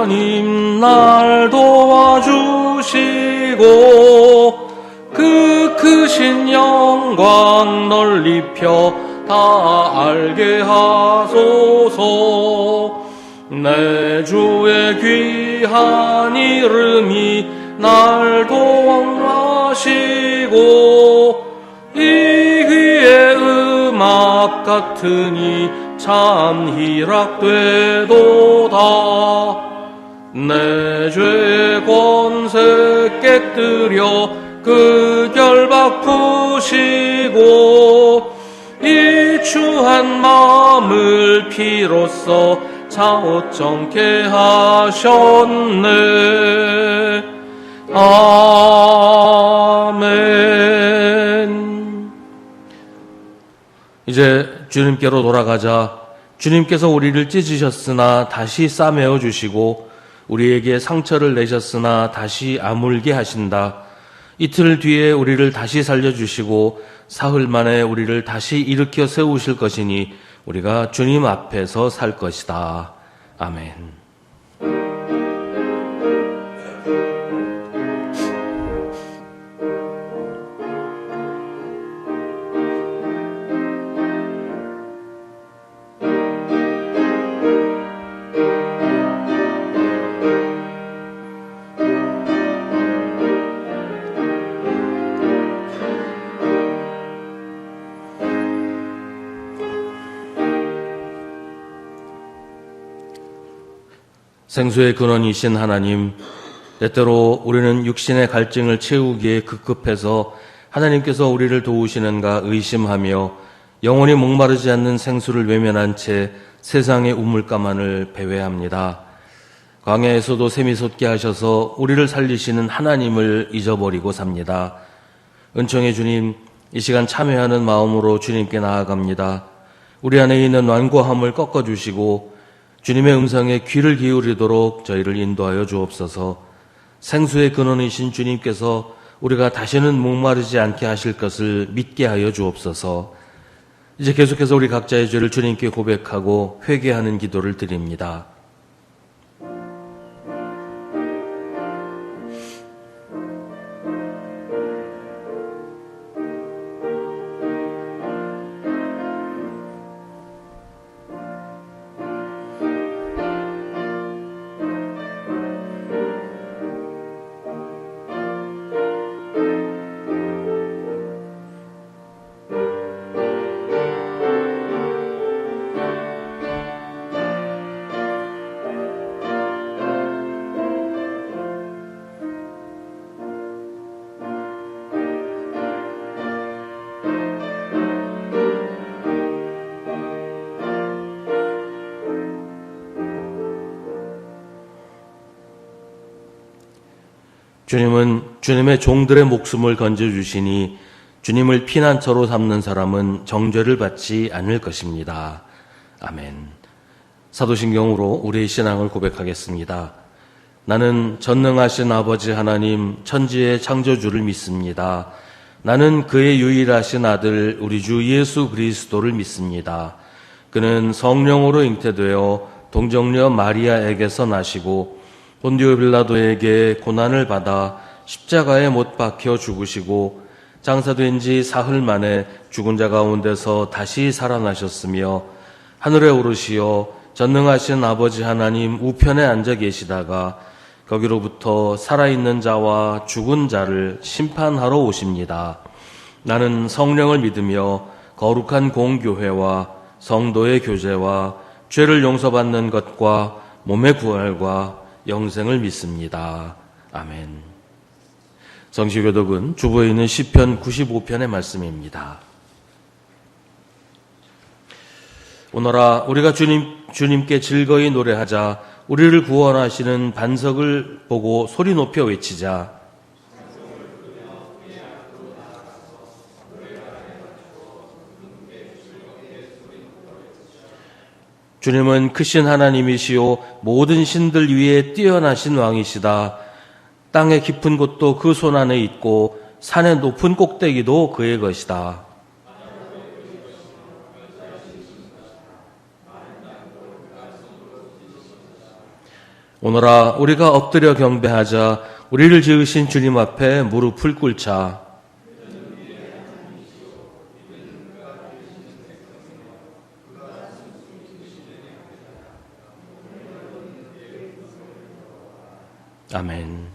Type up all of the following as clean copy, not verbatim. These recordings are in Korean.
하나님 날 도와주시고 그 크신 영광 널리 펴 다 알게 하소서. 내 주의 귀한 이름이 날 도와하시고 이 귀의 음악 같으니 참 희락되도다. 내 죄의 권세 깨뜨려 그 결박 푸시고 이 추한 마음을 피로써 차오정케 하셨네. 아멘. 이제 주님께로 돌아가자. 주님께서 우리를 찢으셨으나 다시 싸매어 주시고 우리에게 상처를 내셨으나 다시 아물게 하신다. 이틀 뒤에 우리를 다시 살려주시고 사흘 만에 우리를 다시 일으켜 세우실 것이니 우리가 주님 앞에서 살 것이다. 아멘. 생수의 근원이신 하나님, 때때로 우리는 육신의 갈증을 채우기에 급급해서 하나님께서 우리를 도우시는가 의심하며 영원히 목마르지 않는 생수를 외면한 채 세상의 우물가만을 배회합니다. 광야에서도 샘이 솟게 하셔서 우리를 살리시는 하나님을 잊어버리고 삽니다. 은총의 주님, 이 시간 참회하는 마음으로 주님께 나아갑니다. 우리 안에 있는 완고함을 꺾어주시고 주님의 음성에 귀를 기울이도록 저희를 인도하여 주옵소서. 생수의 근원이신 주님께서 우리가 다시는 목마르지 않게 하실 것을 믿게 하여 주옵소서. 이제 계속해서 우리 각자의 죄를 주님께 고백하고 회개하는 기도를 드립니다. 주님은 주님의 종들의 목숨을 건져주시니 주님을 피난처로 삼는 사람은 정죄를 받지 않을 것입니다. 아멘. 사도신경으로 우리의 신앙을 고백하겠습니다. 나는 전능하신 아버지 하나님 천지의 창조주를 믿습니다. 나는 그의 유일하신 아들 우리 주 예수 그리스도를 믿습니다. 그는 성령으로 잉태되어 동정녀 마리아에게서 나시고 본디오 빌라도에게 고난을 받아 십자가에 못 박혀 죽으시고 장사된 지 사흘 만에 죽은 자 가운데서 다시 살아나셨으며 하늘에 오르시어 전능하신 아버지 하나님 우편에 앉아 계시다가 거기로부터 살아있는 자와 죽은 자를 심판하러 오십니다. 나는 성령을 믿으며 거룩한 공교회와 성도의 교제와 죄를 용서받는 것과 몸의 부활과 영생을 믿습니다. 아멘. 성시교독은 주보에 있는 시편 95편의 말씀입니다. 오너라 우리가 주님께 즐거이 노래하자. 우리를 구원하시는 반석을 보고 소리 높여 외치자. 주님은 크신 하나님이시오 모든 신들 위에 뛰어나신 왕이시다. 땅의 깊은 곳도 그 손 안에 있고 산의 높은 꼭대기도 그의 것이다. 오너라 우리가 엎드려 경배하자. 우리를 지으신 주님 앞에 무릎을 꿇자. 아멘.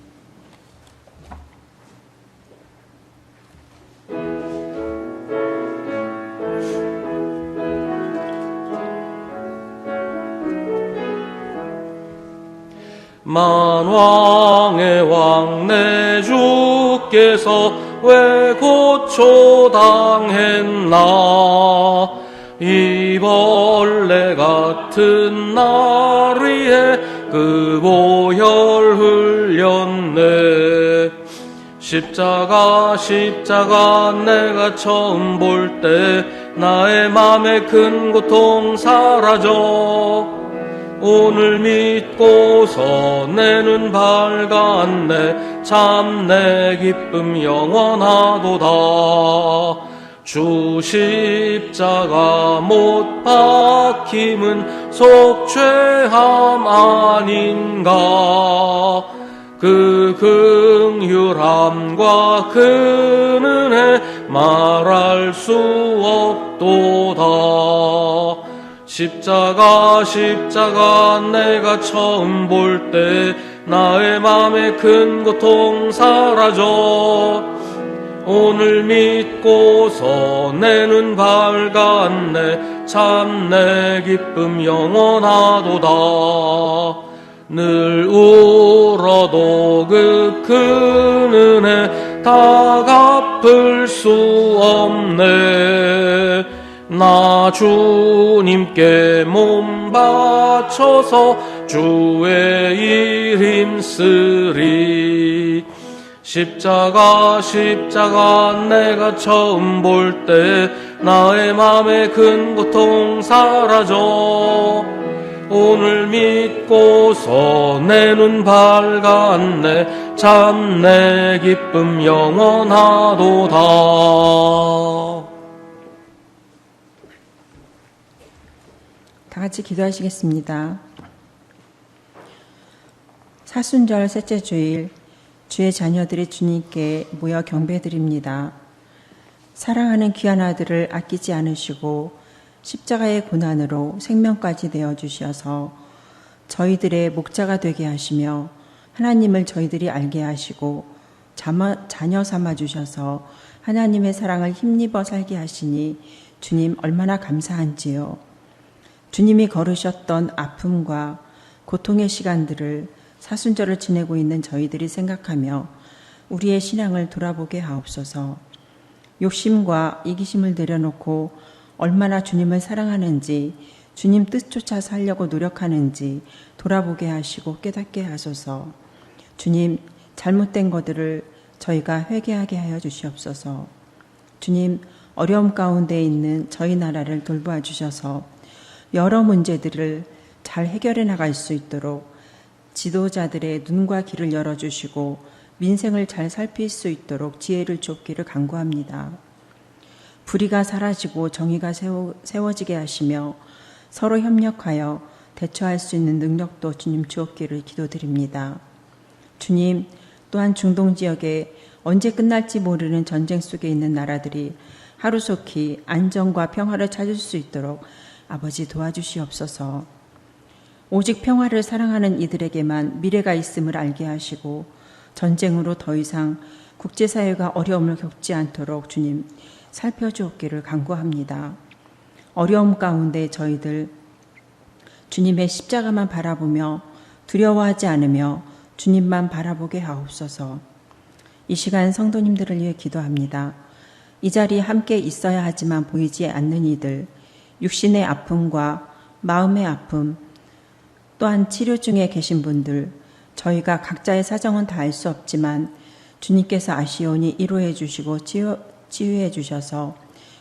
만왕의 왕 내 주께서 왜 고초당했나. 이 벌레 같은 날 위해 그 보혈 흘렸네. 십자가 내가 처음 볼 때 나의 맘에 큰 고통 사라져. 오늘 믿고서 내 눈 밝았네. 참 내 기쁨 영원하도다. 주 십자가 못 박힘은 속죄함 아닌가. 그 긍휼함과 그 은혜 말할 수 없도다. 십자가 내가 처음 볼 때 나의 맘에 큰 고통 사라져. 오늘 믿고서 내 눈 밝았네. 참 내 기쁨 영원하도다. 늘 울어도 그 큰 은혜 다 갚을 수 없네. 나 주님께 몸 바쳐서 주의 일 힘쓰리. 십자가 내가 처음 볼 때 나의 맘에 큰 고통 사라져. 오늘 믿고서 내 눈 밝았네. 참 내 기쁨 영원하도다. 다 같이 기도하시겠습니다. 사순절 셋째 주일, 주의 자녀들이 주님께 모여 경배드립니다. 사랑하는 귀한 아들을 아끼지 않으시고 십자가의 고난으로 생명까지 내어주셔서 저희들의 목자가 되게 하시며 하나님을 저희들이 알게 하시고 자녀 삼아주셔서 하나님의 사랑을 힘입어 살게 하시니 주님 얼마나 감사한지요. 주님이 걸으셨던 아픔과 고통의 시간들을 사순절을 지내고 있는 저희들이 생각하며 우리의 신앙을 돌아보게 하옵소서. 욕심과 이기심을 내려놓고 얼마나 주님을 사랑하는지, 주님 뜻조차 살려고 노력하는지 돌아보게 하시고 깨닫게 하소서. 주님, 잘못된 것들을 저희가 회개하게 하여 주시옵소서. 주님, 어려움 가운데 있는 저희 나라를 돌보아 주셔서 여러 문제들을 잘 해결해 나갈 수 있도록 지도자들의 눈과 귀를 열어주시고 민생을 잘 살필 수 있도록 지혜를 줬기를 간구합니다. 불의가 사라지고 정의가 세워지게 하시며 서로 협력하여 대처할 수 있는 능력도 주님 주옵기를 기도드립니다. 주님, 또한 중동 지역에 언제 끝날지 모르는 전쟁 속에 있는 나라들이 하루속히 안정과 평화를 찾을 수 있도록 아버지 도와주시옵소서. 오직 평화를 사랑하는 이들에게만 미래가 있음을 알게 하시고 전쟁으로 더 이상 국제사회가 어려움을 겪지 않도록 주님 살펴주옵기를 간구합니다. 어려움 가운데 저희들 주님의 십자가만 바라보며 두려워하지 않으며 주님만 바라보게 하옵소서. 이 시간 성도님들을 위해 기도합니다. 이 자리에 함께 있어야 하지만 보이지 않는 이들, 육신의 아픔과 마음의 아픔, 또한 치료 중에 계신 분들, 저희가 각자의 사정은 다 알 수 없지만 주님께서 아시오니 위로해 주시고 치유해 주셔서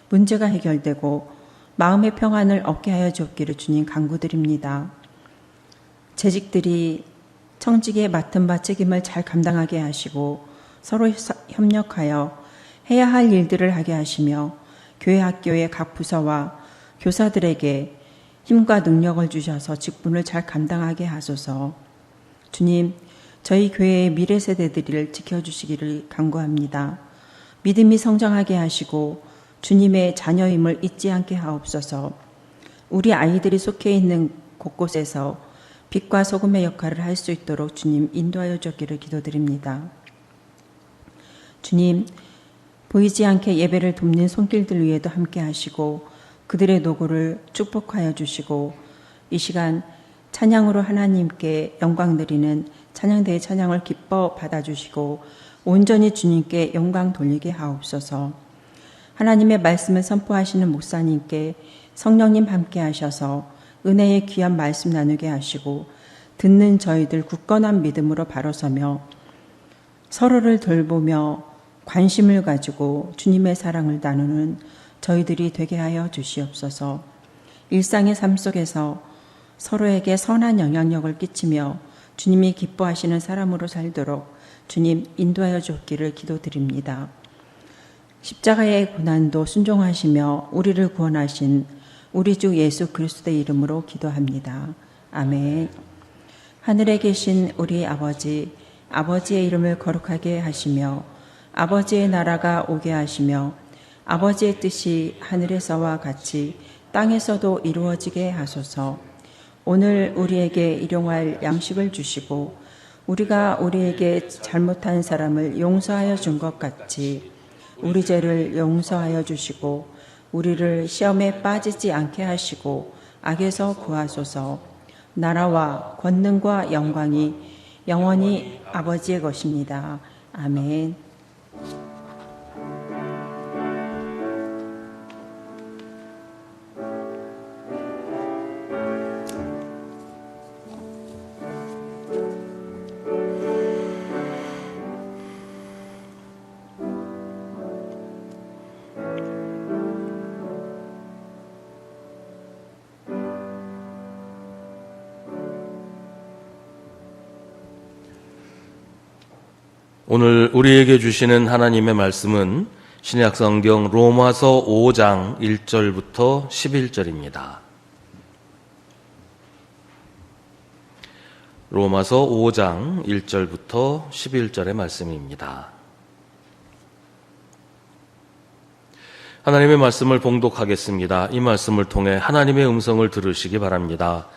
문제가 해결되고 마음의 평안을 얻게 하여 주옵기를 주님 간구드립니다. 재직들이 청직에 맡은 바 책임을 잘 감당하게 하시고 서로 협력하여 해야 할 일들을 하게 하시며 교회 학교의 각 부서와 교사들에게 힘과 능력을 주셔서 직분을 잘 감당하게 하소서. 주님, 저희 교회의 미래 세대들을 지켜주시기를 간구합니다. 믿음이 성장하게 하시고 주님의 자녀임을 잊지 않게 하옵소서. 우리 아이들이 속해 있는 곳곳에서 빛과 소금의 역할을 할 수 있도록 주님 인도하여 주기를 기도드립니다. 주님, 보이지 않게 예배를 돕는 손길들 위에도 함께 하시고 그들의 노고를 축복하여 주시고 이 시간 찬양으로 하나님께 영광 드리는 찬양대의 찬양을 기뻐 받아주시고 온전히 주님께 영광 돌리게 하옵소서. 하나님의 말씀을 선포하시는 목사님께 성령님 함께 하셔서 은혜의 귀한 말씀 나누게 하시고 듣는 저희들 굳건한 믿음으로 바로 서며 서로를 돌보며 관심을 가지고 주님의 사랑을 나누는 저희들이 되게 하여 주시옵소서. 일상의 삶 속에서 서로에게 선한 영향력을 끼치며 주님이 기뻐하시는 사람으로 살도록 주님 인도하여 주기를 기도드립니다. 십자가의 고난도 순종하시며 우리를 구원하신 우리 주 예수 그리스도의 이름으로 기도합니다. 아멘. 하늘에 계신 우리 아버지, 아버지의 이름을 거룩하게 하시며 아버지의 나라가 오게 하시며 아버지의 뜻이 하늘에서와 같이 땅에서도 이루어지게 하소서. 오늘 우리에게 일용할 양식을 주시고 우리가 우리에게 잘못한 사람을 용서하여 준 것 같이 우리 죄를 용서하여 주시고 우리를 시험에 빠지지 않게 하시고 악에서 구하소서. 나라와 권능과 영광이 영원히 아버지의 것입니다. 아멘. 오늘 우리에게 주시는 하나님의 말씀은 신약 성경 로마서 5장 1절부터 11절입니다. 로마서 5장 1절부터 11절의 말씀입니다. 하나님의 말씀을 봉독하겠습니다. 이 말씀을 통해 하나님의 음성을 들으시기 바랍니다.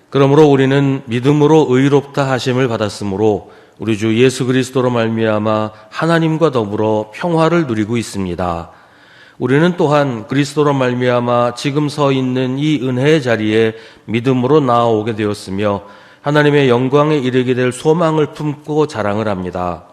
그러므로 우리는 믿음으로 의롭다 하심을 받았으므로 우리 주 예수 그리스도로 말미암아 하나님과 더불어 평화를 누리고 있습니다. 우리는 또한 그리스도로 말미암아 지금 서 있는 이 은혜의 자리에 믿음으로 나아오게 되었으며 하나님의 영광에 이르게 될 소망을 품고 자랑을 합니다.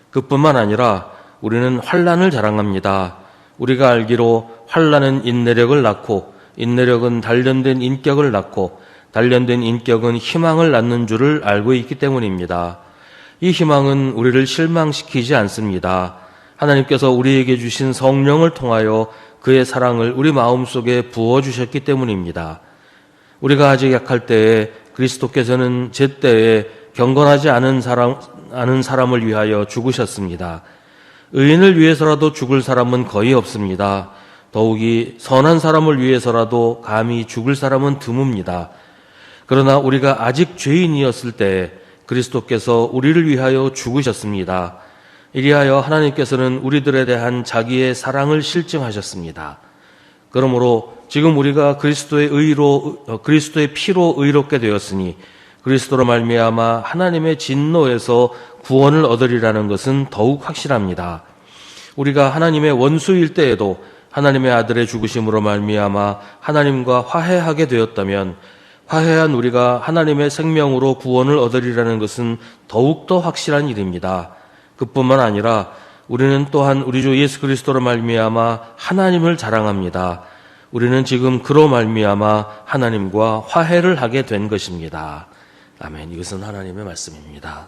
그뿐만 아니라 우리는 환난을 자랑합니다. 우리가 알기로 환난은 인내력을 낳고 인내력은 단련된 인격을 낳고 단련된 인격은 희망을 낳는 줄을 알고 있기 때문입니다. 이 희망은 우리를 실망시키지 않습니다. 하나님께서 우리에게 주신 성령을 통하여 그의 사랑을 우리 마음속에 부어주셨기 때문입니다. 우리가 아직 약할 때에 그리스도께서는 제때에 경건하지 않은 사람을 위하여 죽으셨습니다. 의인을 위해서라도 죽을 사람은 거의 없습니다. 더욱이 선한 사람을 위해서라도 감히 죽을 사람은 드뭅니다. 그러나 우리가 아직 죄인이었을 때에 그리스도께서 우리를 위하여 죽으셨습니다. 이리하여 하나님께서는 우리들에 대한 자기의 사랑을 실증하셨습니다. 그러므로 지금 우리가 그리스도의 피로 의롭게 되었으니 그리스도로 말미암아 하나님의 진노에서 구원을 얻으리라는 것은 더욱 확실합니다. 우리가 하나님의 원수일 때에도 하나님의 아들의 죽으심으로 말미암아 하나님과 화해하게 되었다면 화해한 우리가 하나님의 생명으로 구원을 얻으리라는 것은 더욱더 확실한 일입니다. 그뿐만 아니라 우리는 또한 우리 주 예수 그리스도로 말미암아 하나님을 자랑합니다. 우리는 지금 그로 말미암아 하나님과 화해를 하게 된 것입니다. 아멘. 이것은 하나님의 말씀입니다.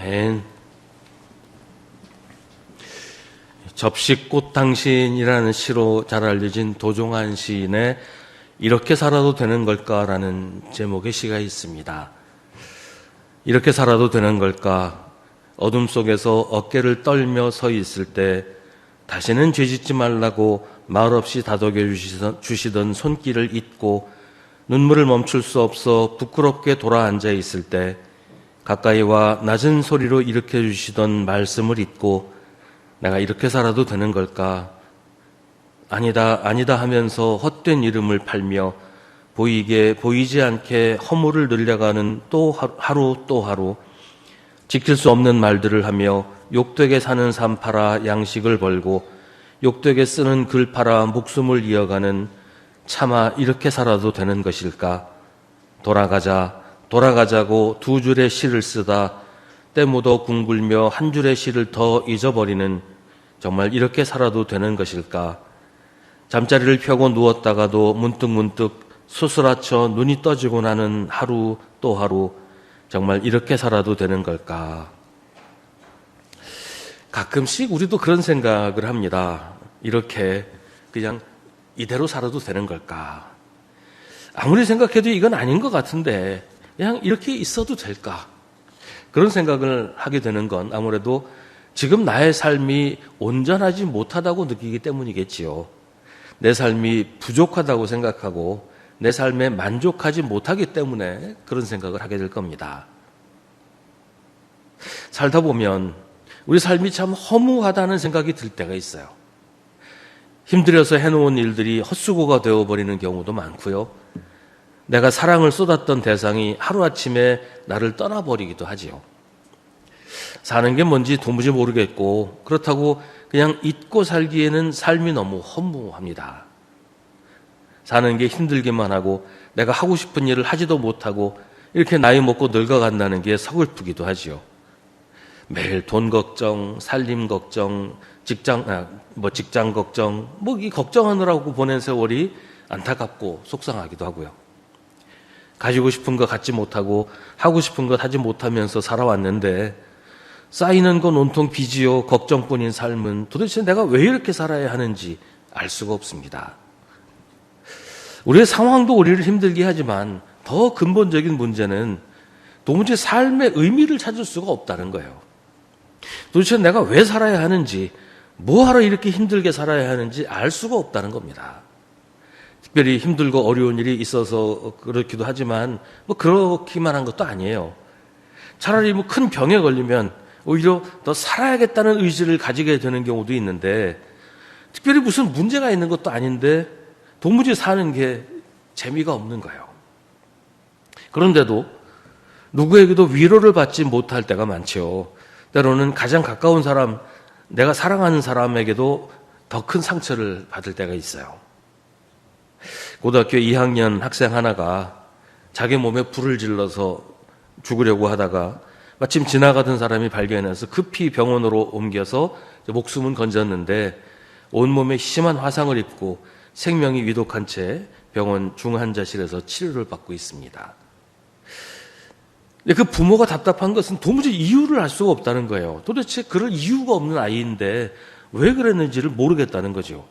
아멘. 접시꽃 당신이라는 시로 잘 알려진 도종환 시인의 이렇게 살아도 되는 걸까라는 제목의 시가 있습니다. 이렇게 살아도 되는 걸까? 어둠 속에서 어깨를 떨며 서 있을 때 다시는 죄짓지 말라고 말없이 다독여 주시던 손길을 잊고 눈물을 멈출 수 없어 부끄럽게 돌아앉아 있을 때 가까이와 낮은 소리로 일으켜 주시던 말씀을 잊고 내가 이렇게 살아도 되는 걸까? 아니다, 아니다 하면서 헛된 이름을 팔며 보이지 않게 허물을 늘려가는 또 하루 지킬 수 없는 말들을 하며 욕되게 사는 삶 팔아 양식을 벌고 욕되게 쓰는 글 팔아 목숨을 이어가는 차마 이렇게 살아도 되는 것일까? 돌아가자고 두 줄의 시를 쓰다 때 묻어 궁굴며 한 줄의 시를 더 잊어버리는 정말 이렇게 살아도 되는 것일까? 잠자리를 펴고 누웠다가도 문득 수스라쳐 눈이 떠지고 나는 하루 또 하루 정말 이렇게 살아도 되는 걸까? 가끔씩 우리도 그런 생각을 합니다. 이렇게 그냥 이대로 살아도 되는 걸까? 아무리 생각해도 이건 아닌 것 같은데 그냥 이렇게 있어도 될까? 그런 생각을 하게 되는 건 아무래도 지금 나의 삶이 온전하지 못하다고 느끼기 때문이겠지요. 내 삶이 부족하다고 생각하고 내 삶에 만족하지 못하기 때문에 그런 생각을 하게 될 겁니다. 살다 보면 우리 삶이 참 허무하다는 생각이 들 때가 있어요. 힘들어서 해놓은 일들이 헛수고가 되어버리는 경우도 많고요. 내가 사랑을 쏟았던 대상이 하루아침에 나를 떠나버리기도 하지요. 사는 게 뭔지 도무지 모르겠고 그렇다고 그냥 잊고 살기에는 삶이 너무 허무합니다. 사는 게 힘들기만 하고 내가 하고 싶은 일을 하지도 못하고 이렇게 나이 먹고 늙어간다는 게 서글프기도 하지요. 매일 돈 걱정, 살림 걱정, 직장 걱정, 이 걱정하느라고 보낸 세월이 안타깝고 속상하기도 하고요. 가지고 싶은 거 갖지 못하고 하고 싶은 것 하지 못하면서 살아왔는데 쌓이는 건 온통 빚이요 걱정뿐인 삶은 도대체 내가 왜 이렇게 살아야 하는지 알 수가 없습니다. 우리의 상황도 우리를 힘들게 하지만 더 근본적인 문제는 도무지 삶의 의미를 찾을 수가 없다는 거예요. 도대체 내가 왜 살아야 하는지, 뭐하러 이렇게 힘들게 살아야 하는지 알 수가 없다는 겁니다. 특별히 힘들고 어려운 일이 있어서 그렇기도 하지만 그렇기만 한 것도 아니에요. 차라리 큰 병에 걸리면 오히려 더 살아야겠다는 의지를 가지게 되는 경우도 있는데 특별히 무슨 문제가 있는 것도 아닌데 도무지 사는 게 재미가 없는 거예요. 그런데도 누구에게도 위로를 받지 못할 때가 많죠. 때로는 가장 가까운 사람, 내가 사랑하는 사람에게도 더 큰 상처를 받을 때가 있어요. 고등학교 2학년 학생 하나가 자기 몸에 불을 질러서 죽으려고 하다가 마침 지나가던 사람이 발견해서 급히 병원으로 옮겨서 목숨은 건졌는데 온몸에 심한 화상을 입고 생명이 위독한 채 병원 중환자실에서 치료를 받고 있습니다. 그 부모가 답답한 것은 도무지 이유를 알 수가 없다는 거예요. 도대체 그럴 이유가 없는 아이인데 왜 그랬는지를 모르겠다는 거죠.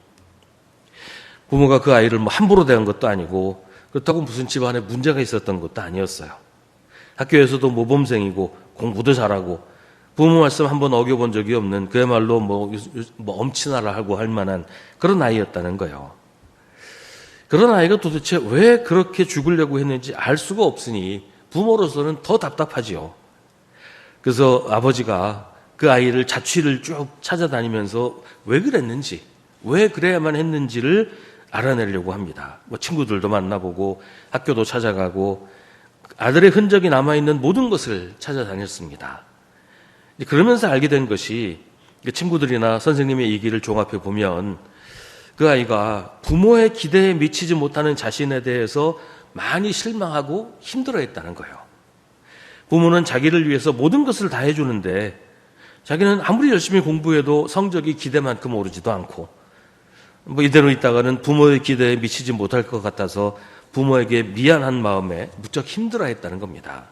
부모가 그 아이를 함부로 대한 것도 아니고 그렇다고 무슨 집안에 문제가 있었던 것도 아니었어요. 학교에서도 모범생이고 공부도 잘하고 부모 말씀 한번 어겨본 적이 없는 그야말로 엄친아라 하고 할 만한 그런 아이였다는 거예요. 그런 아이가 도대체 왜 그렇게 죽으려고 했는지 알 수가 없으니 부모로서는 더 답답하지요. 그래서 아버지가 그 아이를 자취를 쭉 찾아다니면서 왜 그랬는지, 왜 그래야만 했는지를 알아내려고 합니다. 친구들도 만나보고 학교도 찾아가고 아들의 흔적이 남아있는 모든 것을 찾아다녔습니다. 그러면서 알게 된 것이 친구들이나 선생님의 얘기를 종합해 보면 그 아이가 부모의 기대에 미치지 못하는 자신에 대해서 많이 실망하고 힘들어했다는 거예요. 부모는 자기를 위해서 모든 것을 다 해주는데 자기는 아무리 열심히 공부해도 성적이 기대만큼 오르지도 않고 이대로 있다가는 부모의 기대에 미치지 못할 것 같아서 부모에게 미안한 마음에 무척 힘들어했다는 겁니다.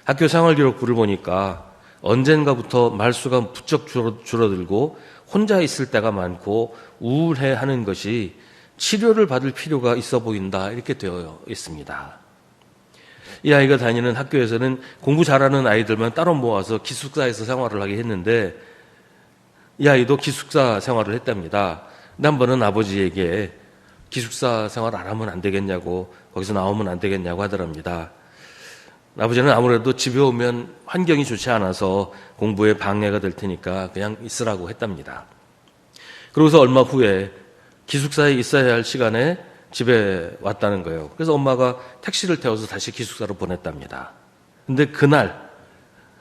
학교 생활기록부를 보니까 언젠가부터 말수가 부쩍 줄어들고 혼자 있을 때가 많고 우울해하는 것이 치료를 받을 필요가 있어 보인다, 이렇게 되어 있습니다. 이 아이가 다니는 학교에서는 공부 잘하는 아이들만 따로 모아서 기숙사에서 생활을 하게 했는데 이 아이도 기숙사 생활을 했답니다. 근데 한 번은 아버지에게 기숙사 생활 안 하면 안 되겠냐고, 거기서 나오면 안 되겠냐고 하더랍니다. 아버지는 아무래도 집에 오면 환경이 좋지 않아서 공부에 방해가 될 테니까 그냥 있으라고 했답니다. 그러고서 얼마 후에 기숙사에 있어야 할 시간에 집에 왔다는 거예요. 그래서 엄마가 택시를 태워서 다시 기숙사로 보냈답니다. 근데 그날,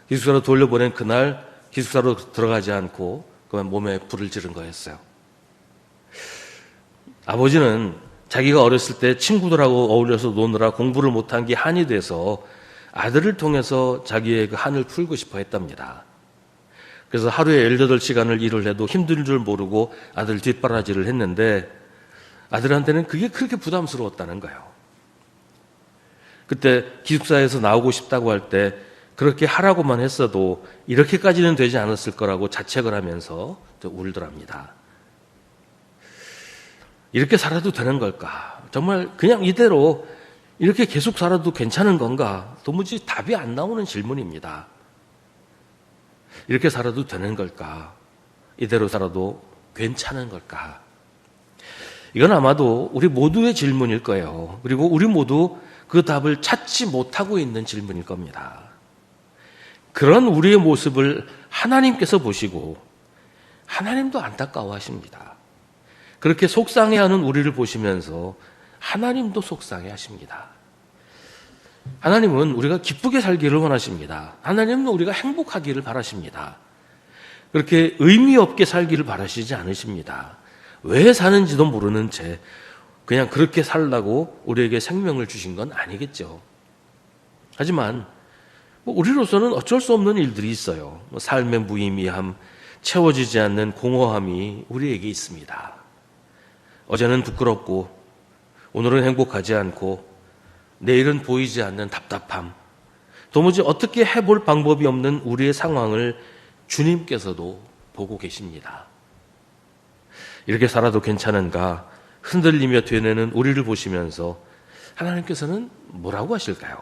기숙사로 돌려보낸 그날 기숙사로 들어가지 않고 그만 몸에 불을 지른 거였어요. 아버지는 자기가 어렸을 때 친구들하고 어울려서 노느라 공부를 못한 게 한이 돼서 아들을 통해서 자기의 그 한을 풀고 싶어 했답니다. 그래서 하루에 18시간을 일을 해도 힘든 줄 모르고 아들 뒷바라지를 했는데 아들한테는 그게 그렇게 부담스러웠다는 거예요. 그때 기숙사에서 나오고 싶다고 할 때 그렇게 하라고만 했어도 이렇게까지는 되지 않았을 거라고 자책을 하면서 울더랍니다. 이렇게 살아도 되는 걸까? 정말 그냥 이대로 이렇게 계속 살아도 괜찮은 건가? 도무지 답이 안 나오는 질문입니다. 이렇게 살아도 되는 걸까? 이대로 살아도 괜찮은 걸까? 이건 아마도 우리 모두의 질문일 거예요. 그리고 우리 모두 그 답을 찾지 못하고 있는 질문일 겁니다. 그런 우리의 모습을 하나님께서 보시고 하나님도 안타까워하십니다. 그렇게 속상해하는 우리를 보시면서 하나님도 속상해하십니다. 하나님은 우리가 기쁘게 살기를 원하십니다. 하나님은 우리가 행복하기를 바라십니다. 그렇게 의미 없게 살기를 바라시지 않으십니다. 왜 사는지도 모르는 채 그냥 그렇게 살라고 우리에게 생명을 주신 건 아니겠죠. 하지만 우리로서는 어쩔 수 없는 일들이 있어요. 삶의 무의미함, 채워지지 않는 공허함이 우리에게 있습니다. 어제는 부끄럽고 오늘은 행복하지 않고 내일은 보이지 않는 답답함, 도무지 어떻게 해볼 방법이 없는 우리의 상황을 주님께서도 보고 계십니다. 이렇게 살아도 괜찮은가 흔들리며 되뇌는 우리를 보시면서 하나님께서는 뭐라고 하실까요?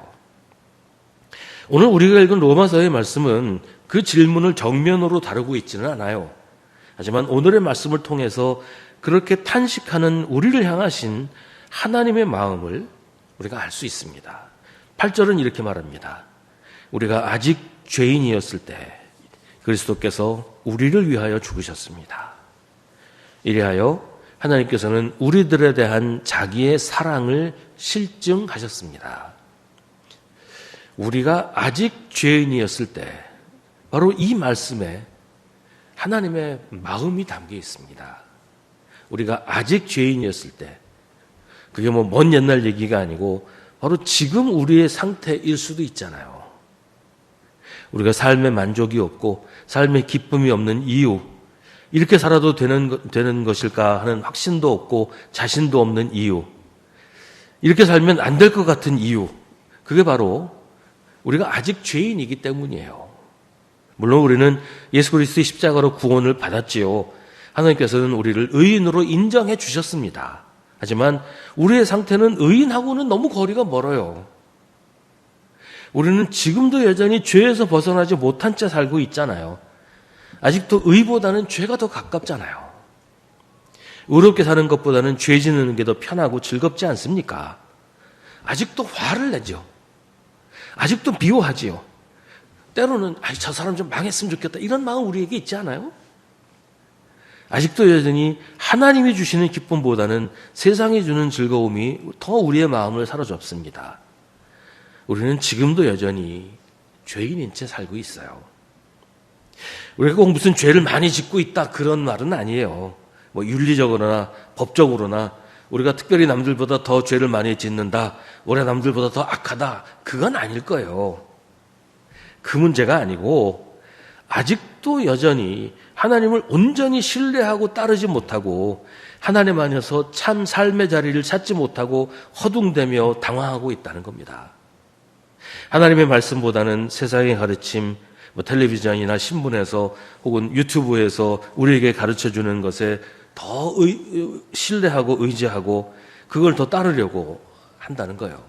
오늘 우리가 읽은 로마서의 말씀은 그 질문을 정면으로 다루고 있지는 않아요. 하지만 오늘의 말씀을 통해서 그렇게 탄식하는 우리를 향하신 하나님의 마음을 우리가 알 수 있습니다. 8절은 이렇게 말합니다. 우리가 아직 죄인이었을 때 그리스도께서 우리를 위하여 죽으셨습니다. 이리하여 하나님께서는 우리들에 대한 자기의 사랑을 실증하셨습니다. 우리가 아직 죄인이었을 때 바로 이 말씀에 하나님의 마음이 담겨 있습니다. 우리가 아직 죄인이었을 때, 그게 먼 옛날 얘기가 아니고 바로 지금 우리의 상태일 수도 있잖아요. 우리가 삶의 만족이 없고 삶의 기쁨이 없는 이유, 이렇게 살아도 되는 것일까 하는 확신도 없고 자신도 없는 이유, 이렇게 살면 안 될 것 같은 이유, 그게 바로 우리가 아직 죄인이기 때문이에요. 물론 우리는 예수 그리스도의 십자가로 구원을 받았지요. 하나님께서는 우리를 의인으로 인정해 주셨습니다. 하지만 우리의 상태는 의인하고는 너무 거리가 멀어요. 우리는 지금도 여전히 죄에서 벗어나지 못한 채 살고 있잖아요. 아직도 의보다는 죄가 더 가깝잖아요. 의롭게 사는 것보다는 죄 짓는 게 더 편하고 즐겁지 않습니까? 아직도 화를 내죠. 아직도 미워하지요. 때로는 저 사람 좀 망했으면 좋겠다, 이런 마음 우리에게 있지 않아요? 아직도 여전히 하나님이 주시는 기쁨보다는 세상이 주는 즐거움이 더 우리의 마음을 사로잡습니다. 우리는 지금도 여전히 죄인인 채 살고 있어요. 우리가 꼭 무슨 죄를 많이 짓고 있다, 그런 말은 아니에요. 윤리적으로나 법적으로나 우리가 특별히 남들보다 더 죄를 많이 짓는다, 우리가 남들보다 더 악하다, 그건 아닐 거예요. 그 문제가 아니고 아직도 여전히 하나님을 온전히 신뢰하고 따르지 못하고 하나님 안에서 참 삶의 자리를 찾지 못하고 허둥대며 당황하고 있다는 겁니다. 하나님의 말씀보다는 세상의 가르침, 텔레비전이나 신문에서 혹은 유튜브에서 우리에게 가르쳐주는 것에 더 신뢰하고 의지하고 그걸 더 따르려고 한다는 거예요.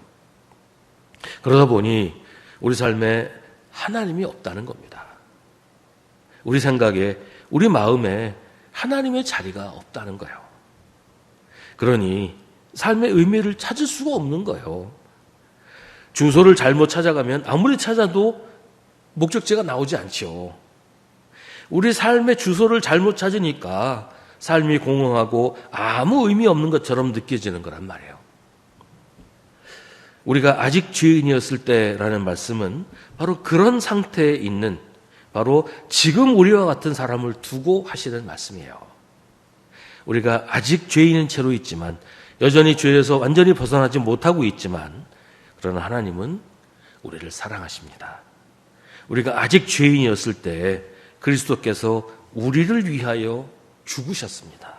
그러다 보니 우리 삶에 하나님이 없다는 겁니다. 우리 생각에, 우리 마음에 하나님의 자리가 없다는 거예요. 그러니 삶의 의미를 찾을 수가 없는 거예요. 주소를 잘못 찾아가면 아무리 찾아도 목적지가 나오지 않죠. 우리 삶의 주소를 잘못 찾으니까 삶이 공허하고 아무 의미 없는 것처럼 느껴지는 거란 말이에요. 우리가 아직 죄인이었을 때라는 말씀은 바로 그런 상태에 있는, 바로 지금 우리와 같은 사람을 두고 하시는 말씀이에요. 우리가 아직 죄인인 채로 있지만, 여전히 죄에서 완전히 벗어나지 못하고 있지만, 그러나 하나님은 우리를 사랑하십니다. 우리가 아직 죄인이었을 때 그리스도께서 우리를 위하여 죽으셨습니다.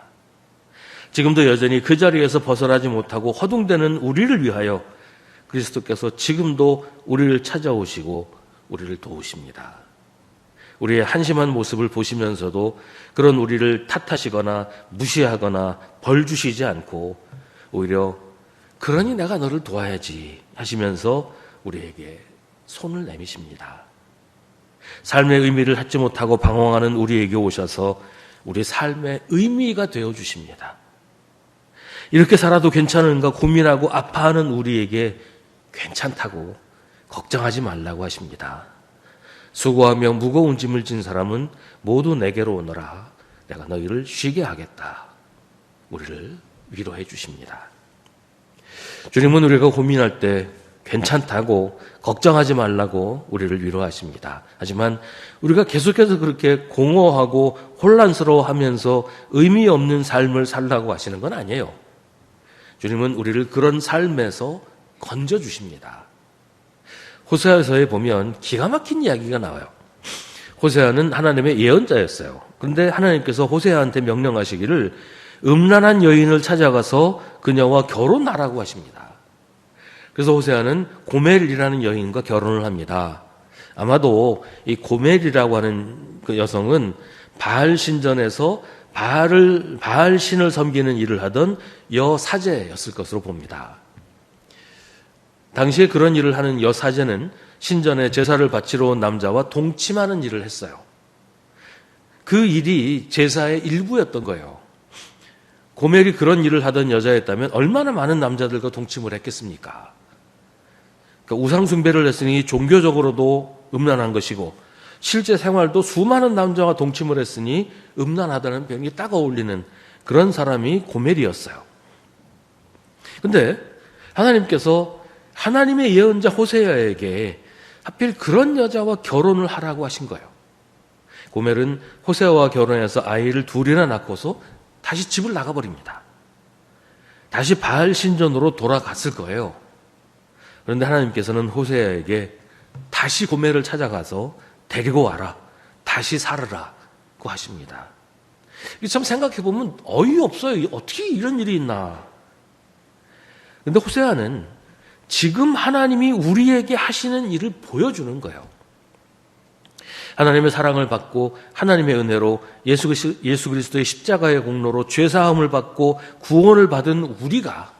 지금도 여전히 그 자리에서 벗어나지 못하고 허둥대는 우리를 위하여 그리스도께서 지금도 우리를 찾아오시고 우리를 도우십니다. 우리의 한심한 모습을 보시면서도 그런 우리를 탓하시거나 무시하거나 벌 주시지 않고 오히려 그러니 내가 너를 도와야지 하시면서 우리에게 손을 내미십니다. 삶의 의미를 찾지 못하고 방황하는 우리에게 오셔서 우리 삶의 의미가 되어주십니다. 이렇게 살아도 괜찮은가 고민하고 아파하는 우리에게 괜찮다고, 걱정하지 말라고 하십니다. 수고하며 무거운 짐을 진 사람은 모두 내게로 오너라. 내가 너희를 쉬게 하겠다. 우리를 위로해 주십니다. 주님은 우리가 고민할 때 괜찮다고, 걱정하지 말라고 우리를 위로하십니다. 하지만 우리가 계속해서 그렇게 공허하고 혼란스러워하면서 의미 없는 삶을 살라고 하시는 건 아니에요. 주님은 우리를 그런 삶에서 건져주십니다. 호세아서에 보면 기가 막힌 이야기가 나와요. 호세아는 하나님의 예언자였어요. 그런데 하나님께서 호세아한테 명령하시기를 음란한 여인을 찾아가서 그녀와 결혼하라고 하십니다. 그래서 호세아는 고멜이라는 여인과 결혼을 합니다. 아마도 이 고멜이라고 하는 그 여성은 바알 신전에서 바알 신을 섬기는 일을 하던 여사제였을 것으로 봅니다. 당시에 그런 일을 하는 여사제는 신전에 제사를 바치러 온 남자와 동침하는 일을 했어요. 그 일이 제사의 일부였던 거예요. 고멜이 그런 일을 하던 여자였다면 얼마나 많은 남자들과 동침을 했겠습니까? 그러니까 우상 숭배를 했으니 종교적으로도 음란한 것이고 실제 생활도 수많은 남자와 동침을 했으니 음란하다는 표현이 딱 어울리는 그런 사람이 고멜이었어요. 그런데 하나님께서 하나님의 예언자 호세아에게 하필 그런 여자와 결혼을 하라고 하신 거예요. 고멜은 호세아와 결혼해서 아이를 둘이나 낳고서 다시 집을 나가버립니다. 다시 바알 신전으로 돌아갔을 거예요. 그런데 하나님께서는 호세아에게 다시 고멜을 찾아가서 데리고 와라, 다시 살으라고 하십니다. 참 생각해보면 어이없어요. 어떻게 이런 일이 있나. 그런데 호세아는 지금 하나님이 우리에게 하시는 일을 보여주는 거예요. 하나님의 사랑을 받고 하나님의 은혜로 예수 그리스도의 십자가의 공로로 죄사함을 받고 구원을 받은 우리가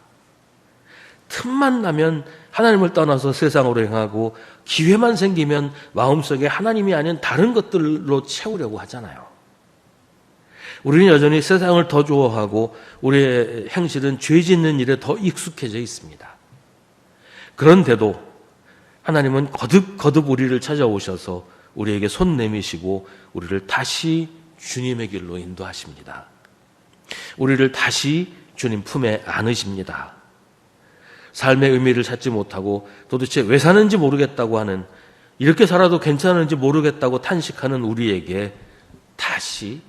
틈만 나면 하나님을 떠나서 세상으로 행하고 기회만 생기면 마음속에 하나님이 아닌 다른 것들로 채우려고 하잖아요. 우리는 여전히 세상을 더 좋아하고 우리의 행실은 죄 짓는 일에 더 익숙해져 있습니다. 그런데도 하나님은 거듭 우리를 찾아오셔서 우리에게 손 내미시고 우리를 다시 주님의 길로 인도하십니다. 우리를 다시 주님 품에 안으십니다. 삶의 의미를 찾지 못하고 도대체 왜 사는지 모르겠다고 하는, 이렇게 살아도 괜찮은지 모르겠다고 탄식하는 우리에게 다시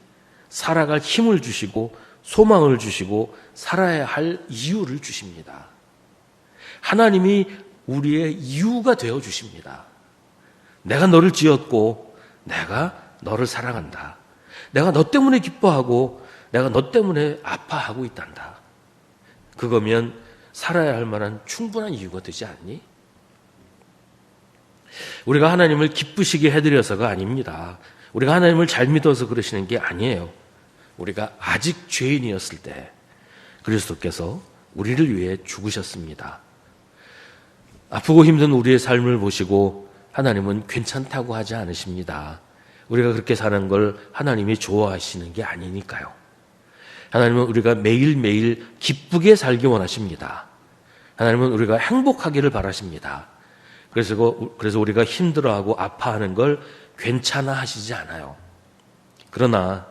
살아갈 힘을 주시고 소망을 주시고 살아야 할 이유를 주십니다. 하나님이 우리의 이유가 되어 주십니다. 내가 너를 지었고 내가 너를 사랑한다. 내가 너 때문에 기뻐하고 내가 너 때문에 아파하고 있단다. 그거면 살아야 할 만한 충분한 이유가 되지 않니? 우리가 하나님을 기쁘시게 해드려서가 아닙니다. 우리가 하나님을 잘 믿어서 그러시는 게 아니에요. 우리가 아직 죄인이었을 때 그리스도께서 우리를 위해 죽으셨습니다. 아프고 힘든 우리의 삶을 보시고 하나님은 괜찮다고 하지 않으십니다. 우리가 그렇게 사는 걸 하나님이 좋아하시는 게 아니니까요. 하나님은 우리가 매일매일 기쁘게 살기 원하십니다. 하나님은 우리가 행복하기를 바라십니다. 그래서 우리가 힘들어하고 아파하는 걸 괜찮아 하시지 않아요. 그러나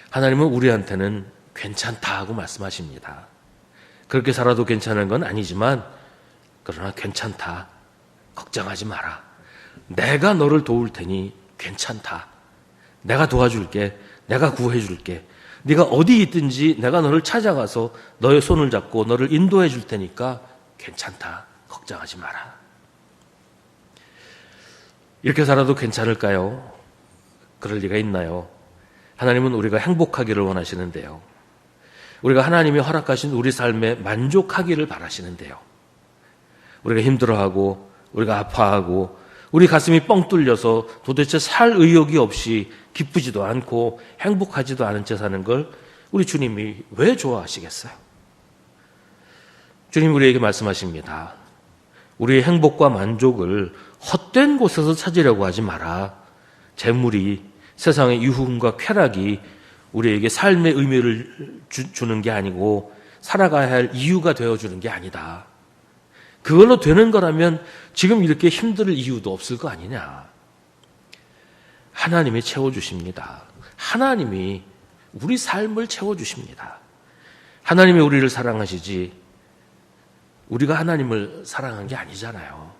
하나님은 우리한테는 괜찮다 하고 말씀하십니다. 그렇게 살아도 괜찮은 건 아니지만 그러나 괜찮다. 걱정하지 마라. 내가 너를 도울 테니 괜찮다. 내가 도와줄게. 내가 구해줄게. 네가 어디 있든지 내가 너를 찾아가서 너의 손을 잡고 너를 인도해 줄 테니까 괜찮다. 걱정하지 마라. 이렇게 살아도 괜찮을까요? 그럴 리가 있나요? 하나님은 우리가 행복하기를 원하시는데요. 우리가 하나님이 허락하신 우리 삶에 만족하기를 바라시는데요. 우리가 힘들어하고 우리가 아파하고 우리 가슴이 뻥 뚫려서 도대체 살 의욕이 없이 기쁘지도 않고 행복하지도 않은 채 사는 걸 우리 주님이 왜 좋아하시겠어요? 주님 우리에게 말씀하십니다. 우리의 행복과 만족을 헛된 곳에서 찾으려고 하지 마라. 재물이, 세상의 유흥과 쾌락이 우리에게 삶의 의미를 주는 게 아니고 살아가야 할 이유가 되어주는 게 아니다. 그걸로 되는 거라면 지금 이렇게 힘들 이유도 없을 거 아니냐. 하나님이 채워주십니다. 하나님이 우리 삶을 채워주십니다. 하나님이 우리를 사랑하시지 우리가 하나님을 사랑한 게 아니잖아요.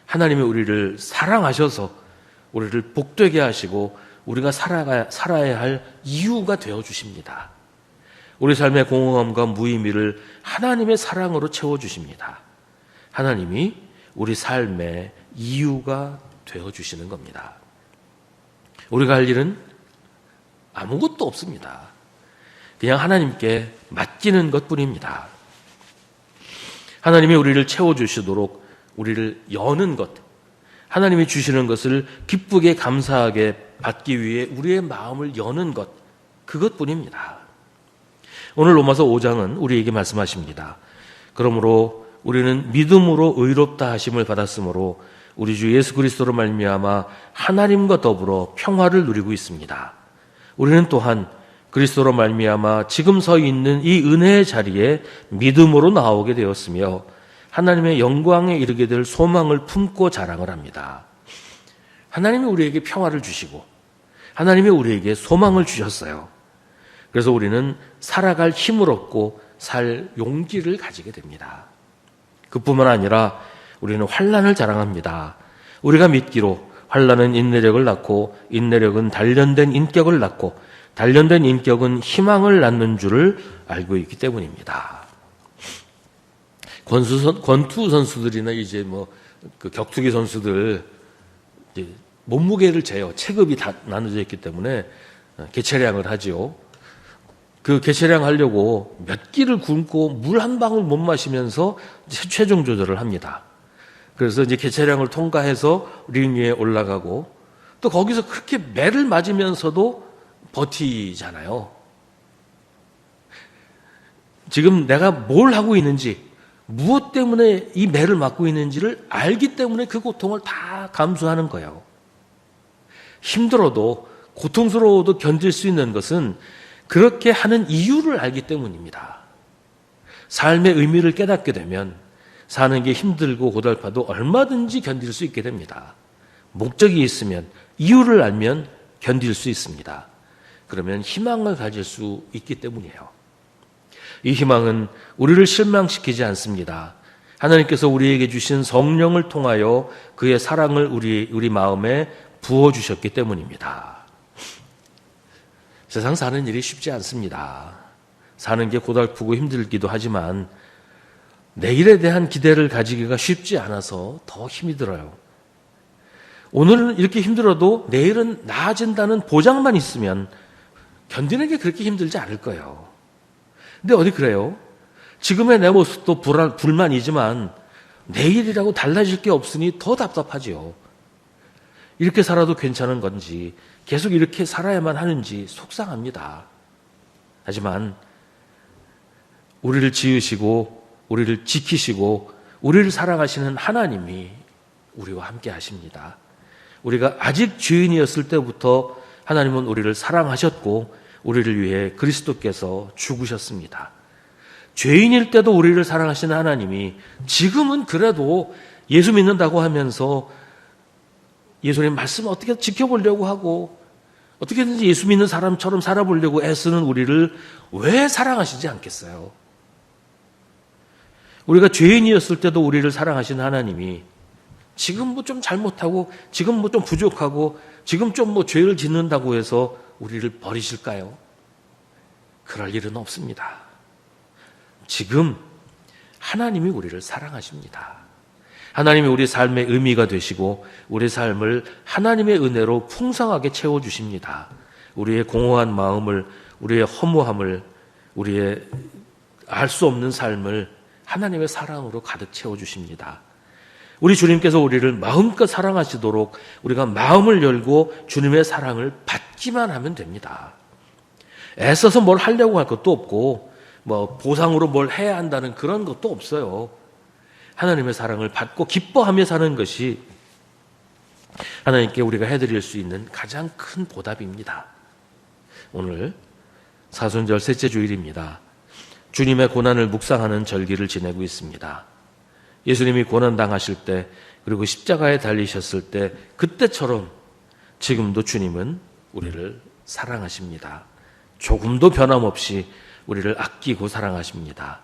하나님이 우리를 사랑하셔서 우리를 복되게 하시고 우리가 살아야 할 이유가 되어주십니다. 우리 삶의 공허함과 무의미를 하나님의 사랑으로 채워주십니다. 하나님이 우리 삶의 이유가 되어주시는 겁니다. 우리가 할 일은 아무것도 없습니다. 그냥 하나님께 맡기는 것뿐입니다. 하나님이 우리를 채워주시도록 우리를 여는 것, 하나님이 주시는 것을 기쁘게 감사하게 받기 위해 우리의 마음을 여는 것, 그것뿐입니다. 오늘 로마서 5장은 우리에게 말씀하십니다. 그러므로 우리는 믿음으로 의롭다 하심을 받았으므로 우리 주 예수 그리스도로 말미암아 하나님과 더불어 평화를 누리고 있습니다. 우리는 또한 그리스도로 말미암아 지금 서 있는 이 은혜의 자리에 믿음으로 나오게 되었으며 하나님의 영광에 이르게 될 소망을 품고 자랑을 합니다. 하나님이 우리에게 평화를 주시고 하나님이 우리에게 소망을 주셨어요. 그래서 우리는 살아갈 힘을 얻고 살 용기를 가지게 됩니다. 그뿐만 아니라 우리는 환난을 자랑합니다. 우리가 믿기로 환난은 인내력을 낳고 인내력은 단련된 인격을 낳고 단련된 인격은 희망을 낳는 줄을 알고 있기 때문입니다. 권투 선수들이나 이제 그 격투기 선수들 이제 몸무게를 재요. 체급이 다 나눠져 있기 때문에 개체량을 하지요. 그 개체량 하려고 몇 끼를 굶고 물 한 방울 못 마시면서 체중 조절을 합니다. 그래서 이제 개체량을 통과해서 링 위에 올라가고 또 거기서 그렇게 매를 맞으면서도 버티잖아요. 지금 내가 뭘 하고 있는지, 무엇 때문에 이 매를 맞고 있는지를 알기 때문에 그 고통을 다 감수하는 거예요. 힘들어도 고통스러워도 견딜 수 있는 것은 그렇게 하는 이유를 알기 때문입니다. 삶의 의미를 깨닫게 되면 사는 게 힘들고 고달파도 얼마든지 견딜 수 있게 됩니다. 목적이 있으면, 이유를 알면 견딜 수 있습니다. 그러면 희망을 가질 수 있기 때문이에요. 이 희망은 우리를 실망시키지 않습니다. 하나님께서 우리에게 주신 성령을 통하여 그의 사랑을 우리 마음에 부어주셨기 때문입니다. 세상 사는 일이 쉽지 않습니다. 사는 게 고달프고 힘들기도 하지만 내일에 대한 기대를 가지기가 쉽지 않아서 더 힘이 들어요. 오늘은 이렇게 힘들어도 내일은 나아진다는 보장만 있으면 견디는 게 그렇게 힘들지 않을 거예요. 근데 어디 그래요? 지금의 내 모습도 불만이지만 내일이라고 달라질 게 없으니 더 답답하지요. 이렇게 살아도 괜찮은 건지, 계속 이렇게 살아야만 하는지 속상합니다. 하지만 우리를 지으시고 우리를 지키시고 우리를 사랑하시는 하나님이 우리와 함께 하십니다. 우리가 아직 죄인이었을 때부터 하나님은 우리를 사랑하셨고 우리를 위해 그리스도께서 죽으셨습니다. 죄인일 때도 우리를 사랑하시는 하나님이 지금은 그래도 예수 믿는다고 하면서 예수님 말씀 어떻게 지켜보려고 하고 어떻게든지 예수 믿는 사람처럼 살아보려고 애쓰는 우리를 왜 사랑하시지 않겠어요? 우리가 죄인이었을 때도 우리를 사랑하시는 하나님이 지금 뭐 좀 잘못하고 지금 뭐 좀 부족하고 지금 좀 뭐 죄를 짓는다고 해서 우리를 버리실까요? 그럴 일은 없습니다. 지금 하나님이 우리를 사랑하십니다. 하나님이 우리 삶의 의미가 되시고 우리 삶을 하나님의 은혜로 풍성하게 채워주십니다. 우리의 공허한 마음을, 우리의 허무함을, 우리의 알 수 없는 삶을 하나님의 사랑으로 가득 채워주십니다. 우리 주님께서 우리를 마음껏 사랑하시도록 우리가 마음을 열고 주님의 사랑을 받기만 하면 됩니다. 애써서 뭘 하려고 할 것도 없고 뭐 보상으로 뭘 해야 한다는 그런 것도 없어요. 하나님의 사랑을 받고 기뻐하며 사는 것이 하나님께 우리가 해드릴 수 있는 가장 큰 보답입니다. 오늘 사순절 셋째 주일입니다. 주님의 고난을 묵상하는 절기를 지내고 있습니다. 예수님이 고난당하실 때 그리고 십자가에 달리셨을 때 그때처럼 지금도 주님은 우리를 사랑하십니다. 조금도 변함없이 우리를 아끼고 사랑하십니다.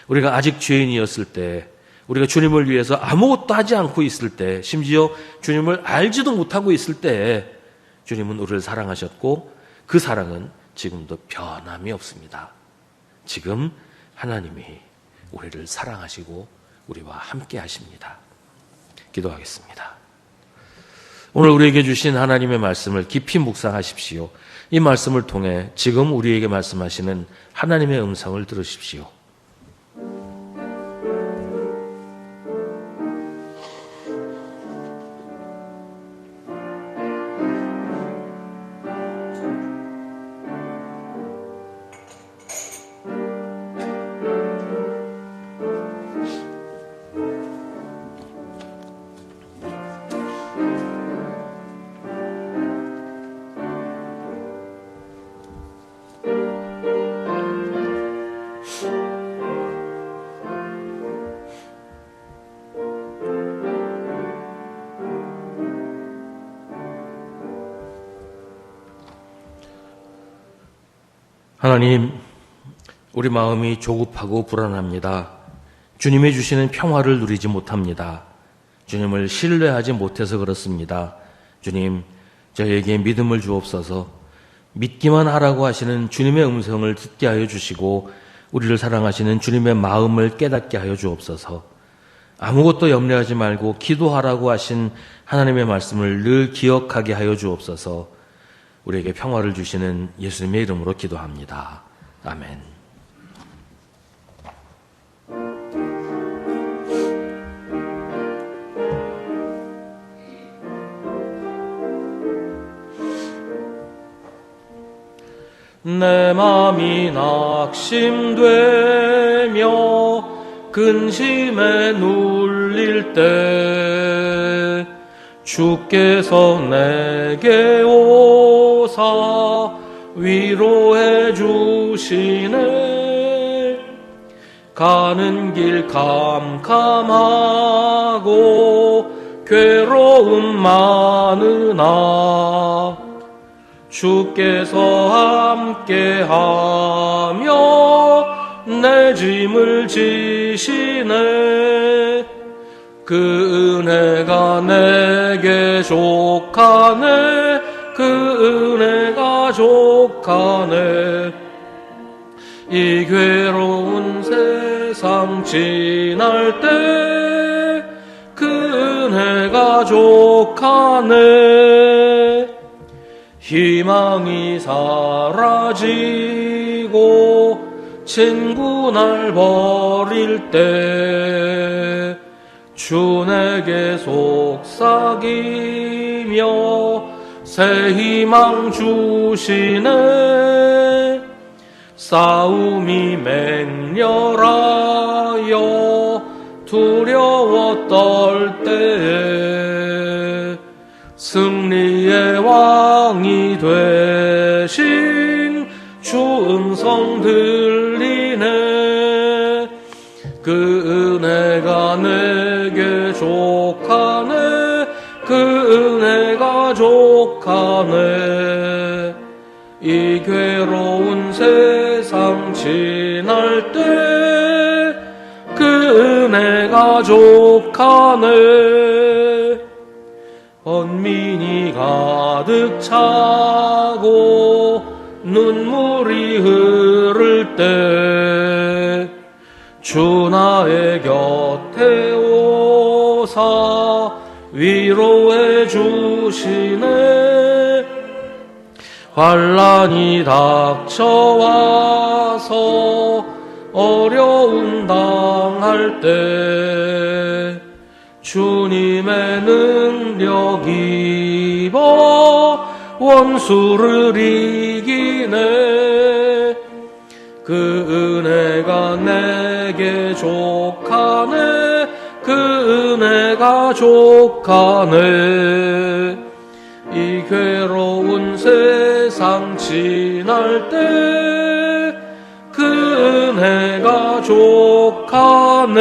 우리가 아직 죄인이었을 때, 우리가 주님을 위해서 아무것도 하지 않고 있을 때, 심지어 주님을 알지도 못하고 있을 때 주님은 우리를 사랑하셨고 그 사랑은 지금도 변함이 없습니다. 지금 하나님이 우리를 사랑하시고 우리와 함께 하십니다. 기도하겠습니다. 오늘 우리에게 주신 하나님의 말씀을 깊이 묵상하십시오. 이 말씀을 통해 지금 우리에게 말씀하시는 하나님의 음성을 들으십시오. 하나님, 우리 마음이 조급하고 불안합니다. 주님이 주시는 평화를 누리지 못합니다. 주님을 신뢰하지 못해서 그렇습니다. 주님, 저희에게 믿음을 주옵소서. 믿기만 하라고 하시는 주님의 음성을 듣게 하여 주시고 우리를 사랑하시는 주님의 마음을 깨닫게 하여 주옵소서. 아무것도 염려하지 말고 기도하라고 하신 하나님의 말씀을 늘 기억하게 하여 주옵소서. 우리에게 평화를 주시는 예수님의 이름으로 기도합니다. 아멘. 내 맘이 낙심되며 근심에 눌릴 때 주께서 내게 오사 위로해 주시네. 가는 길 캄캄하고 괴로움 많으나 주께서 함께하며 내 짐을 지시네. 그 은혜가 내게 족하네. 그 은혜가 족하네. 이 괴로운 세상 지날 때 그 은혜가 족하네. 희망이 사라지고 친구 날 버릴 때 주 내게 속삭이며 새 희망 주시네. 싸움이 맹렬하여 두려워 떨 때에 승리의 왕이 되신 주 음성 들리네. 그 은혜가 내게 족하네. 그 은혜가 족하네. 이 괴로운 세상 지날 때 그 은혜가 족하네. 번민이 가득 차고 눈물이 흐를 때 주 나의 곁에 오사 위로해 주시네. 환난이 닥쳐와서 어려움 당할 때 주님의 능력 입어 원수를 이기네. 그 은혜가 내게 족하네. 그 은혜가 족하네. 이 괴로운 세상 지날 때 그 은혜가 족하네.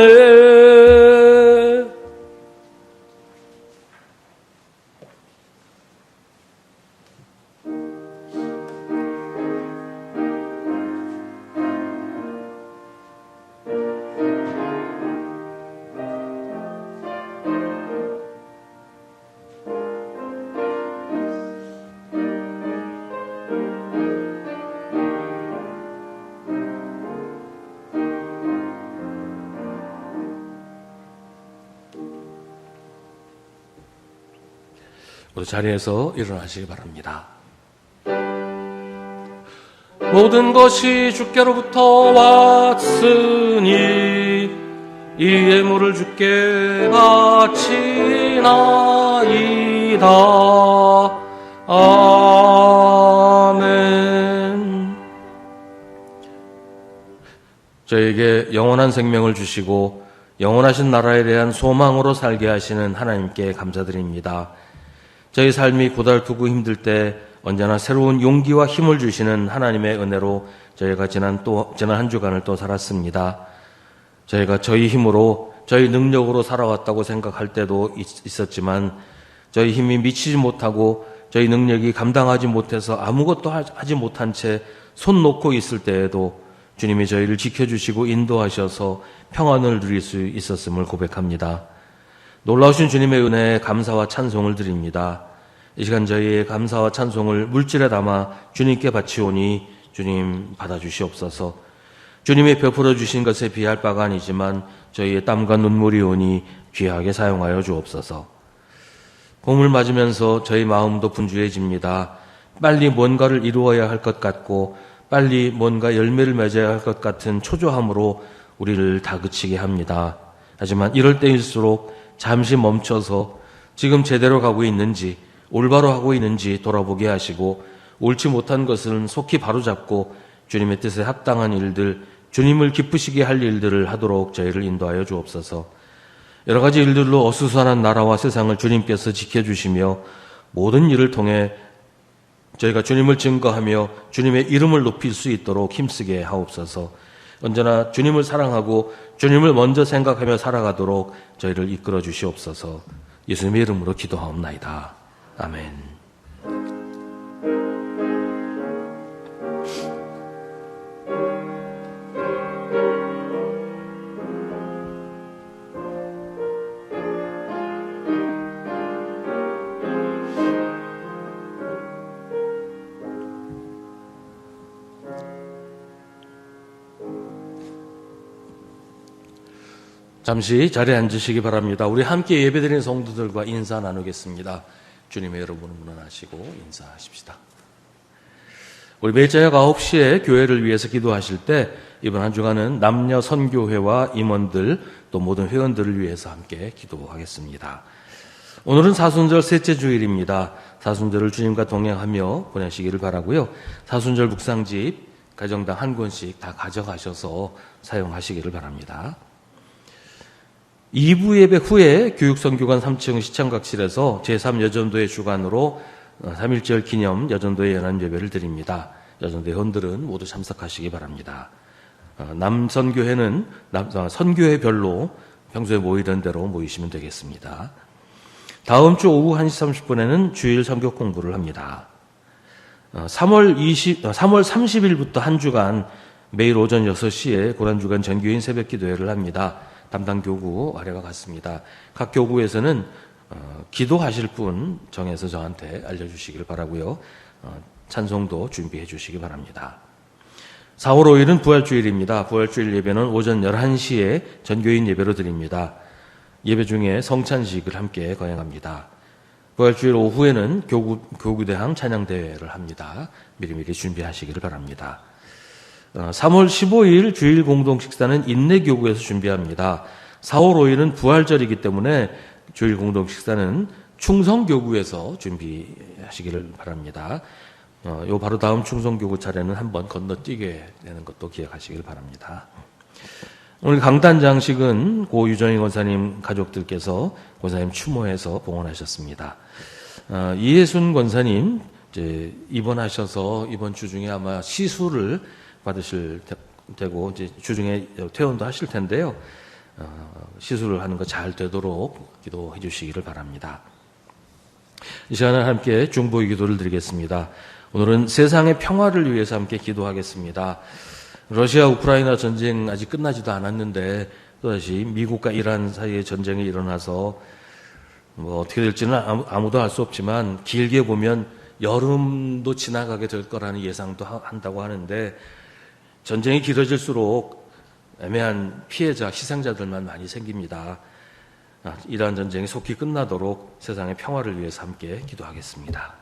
우리 자리에서 일어나시기 바랍니다. 모든 것이 주께로부터 왔으니 이 예물을 주께 바치나이다. 아멘. 저에게 영원한 생명을 주시고 영원하신 나라에 대한 소망으로 살게 하시는 하나님께 감사드립니다. 저희 삶이 고달프고 힘들 때 언제나 새로운 용기와 힘을 주시는 하나님의 은혜로 저희가 지난 한 주간을 또 살았습니다. 저희가 저희 힘으로, 저희 능력으로 살아왔다고 생각할 때도 있었지만 저희 힘이 미치지 못하고 저희 능력이 감당하지 못해서 아무것도 하지 못한 채 손 놓고 있을 때에도 주님이 저희를 지켜주시고 인도하셔서 평안을 누릴 수 있었음을 고백합니다. 놀라우신 주님의 은혜에 감사와 찬송을 드립니다. 이 시간 저희의 감사와 찬송을 물질에 담아 주님께 바치오니 주님 받아주시옵소서. 주님이 베풀어 주신 것에 비할 바가 아니지만 저희의 땀과 눈물이 오니 귀하게 사용하여 주옵소서. 봄을 맞으면서 저희 마음도 분주해집니다. 빨리 뭔가를 이루어야 할 것 같고 빨리 뭔가 열매를 맺어야 할 것 같은 초조함으로 우리를 다그치게 합니다. 하지만 이럴 때일수록 잠시 멈춰서 지금 제대로 가고 있는지 올바로 하고 있는지 돌아보게 하시고 옳지 못한 것은 속히 바로잡고 주님의 뜻에 합당한 일들, 주님을 기쁘시게 할 일들을 하도록 저희를 인도하여 주옵소서. 여러 가지 일들로 어수선한 나라와 세상을 주님께서 지켜주시며 모든 일을 통해 저희가 주님을 증거하며 주님의 이름을 높일 수 있도록 힘쓰게 하옵소서. 언제나 주님을 사랑하고 주님을 먼저 생각하며 살아가도록 저희를 이끌어 주시옵소서. 예수님의 이름으로 기도하옵나이다. 아멘. 잠시 자리에 앉으시기 바랍니다. 우리 함께 예배드리는 성도들과 인사 나누겠습니다. 주님의 여러분을 문안하시고 인사하십시다. 우리 매일 저녁 9시에 교회를 위해서 기도하실 때 이번 한 주간은 남녀 선교회와 임원들 또 모든 회원들을 위해서 함께 기도하겠습니다. 오늘은 사순절 셋째 주일입니다. 사순절을 주님과 동행하며 보내시기를 바라고요. 사순절 묵상집 가정당 한 권씩 다 가져가셔서 사용하시기를 바랍니다. 2부 예배 후에 교육선교관 3층 시청각실에서 제3여전도회 주관으로 3.1절 기념 여전도회 연합예배를 드립니다. 여전도회 회원들은 모두 참석하시기 바랍니다. 남선교회는 선교회별로 평소에 모이던 대로 모이시면 되겠습니다. 다음 주 오후 1시 30분에는 주일 성경 공부를 합니다. 3월 30일부터 한 주간 매일 오전 6시에 고란주간 전교인 새벽 기도회를 합니다. 담당 교구 아래와 같습니다. 각 교구에서는 기도하실 분 정해서 저한테 알려주시길 바라고요. 찬송도 준비해 주시기 바랍니다. 4월 5일은 부활주일입니다. 부활주일 예배는 오전 11시에 전교인 예배로 드립니다. 예배 중에 성찬식을 함께 거행합니다. 부활주일 오후에는 교구대항 찬양대회를 합니다. 미리미리 준비하시기를 바랍니다. 3월 15일 주일 공동식사는 인내교구에서 준비합니다. 4월 5일은 부활절이기 때문에 주일 공동식사는 충성교구에서 준비하시기를 바랍니다. 요 바로 다음 충성교구 차례는 한번 건너뛰게 되는 것도 기억하시길 바랍니다. 오늘 강단장식은 고 유정희 권사님 가족들께서 권사님 추모해서 봉헌하셨습니다. 이혜순 권사님 이제 입원하셔서 이번 주 중에 아마 시술을 받으실 되고 이제 주중에 퇴원도 하실 텐데요. 시술을 하는 거 잘 되도록 기도해 주시기를 바랍니다. 이 시간에 함께 중보의 기도를 드리겠습니다. 오늘은 세상의 평화를 위해서 함께 기도하겠습니다. 러시아 우크라이나 전쟁 아직 끝나지도 않았는데 또다시 미국과 이란 사이에 전쟁이 일어나서 어떻게 될지는 아무도 알 수 없지만 길게 보면 여름도 지나가게 될 거라는 예상도 한다고 하는데 전쟁이 길어질수록 애매한 피해자, 희생자들만 많이 생깁니다. 이러한 전쟁이 속히 끝나도록 세상의 평화를 위해서 함께 기도하겠습니다.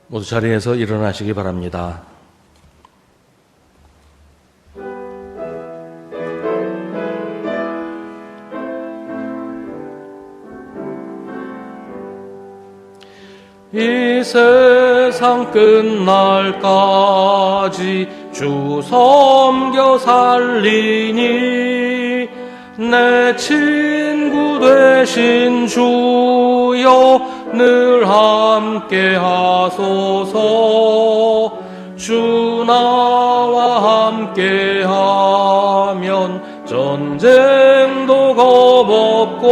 모두 자리에서 일어나시기 바랍니다. 이 세상 끝날까지 주 섬겨 살리니 내 친구 되신 주여 늘 함께 하소서. 주 나와 함께 하면 전쟁도 겁없고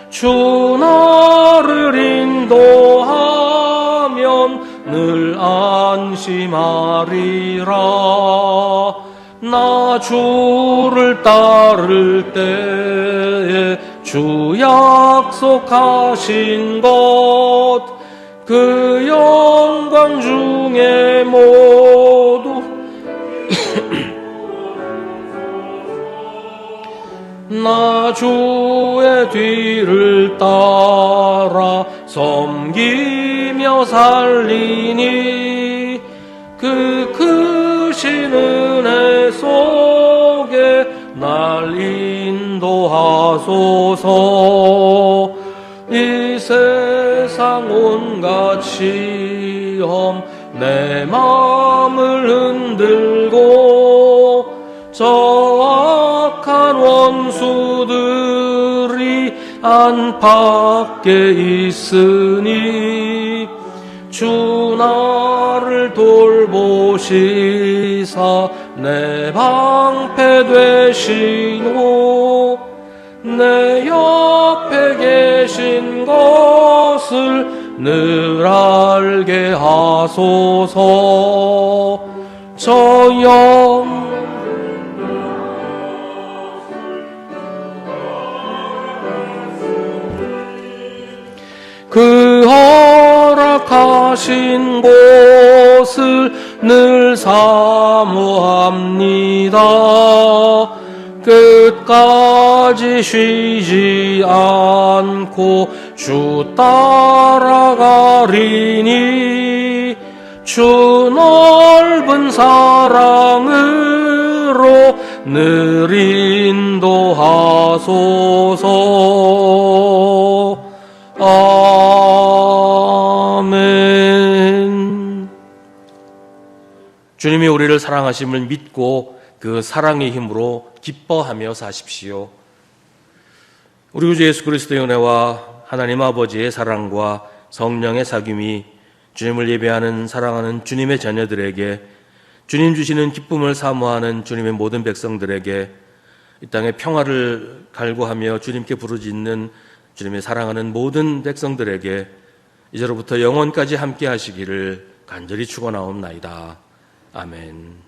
주 나를 인도하면 늘 안심하리라. 나 주를 따를 때에 주 약속하신 것 그 영광 중에 모두 나 주의 뒤를 따라 섬기며 살리니 그 크신 은혜 속에 날 인도하소서. 이 세상 온갖 시험 내 마음을 흔들고 저 악한 원수들 안팎에 있으니 주 나를 돌보시사 내 방패 되시고 내 옆에 계신 것을 늘 알게 하소서. 저 그 허락하신 곳을 늘 사모합니다. 끝까지 쉬지 않고 주 따라가리니 주 넓은 사랑으로 늘 인도하소서. 아멘. 주님이 우리를 사랑하심을 믿고 그 사랑의 힘으로 기뻐하며 사십시오. 우리 구주 예수 그리스도의 은혜와 하나님 아버지의 사랑과 성령의 사귐이 주님을 예배하는 사랑하는 주님의 자녀들에게, 주님 주시는 기쁨을 사모하는 주님의 모든 백성들에게, 이 땅에 평화를 갈구하며 주님께 부르짖는 주님의 사랑하는 모든 백성들에게 이제로부터 영원까지 함께 하시기를 간절히 축원하옵나이다. 아멘.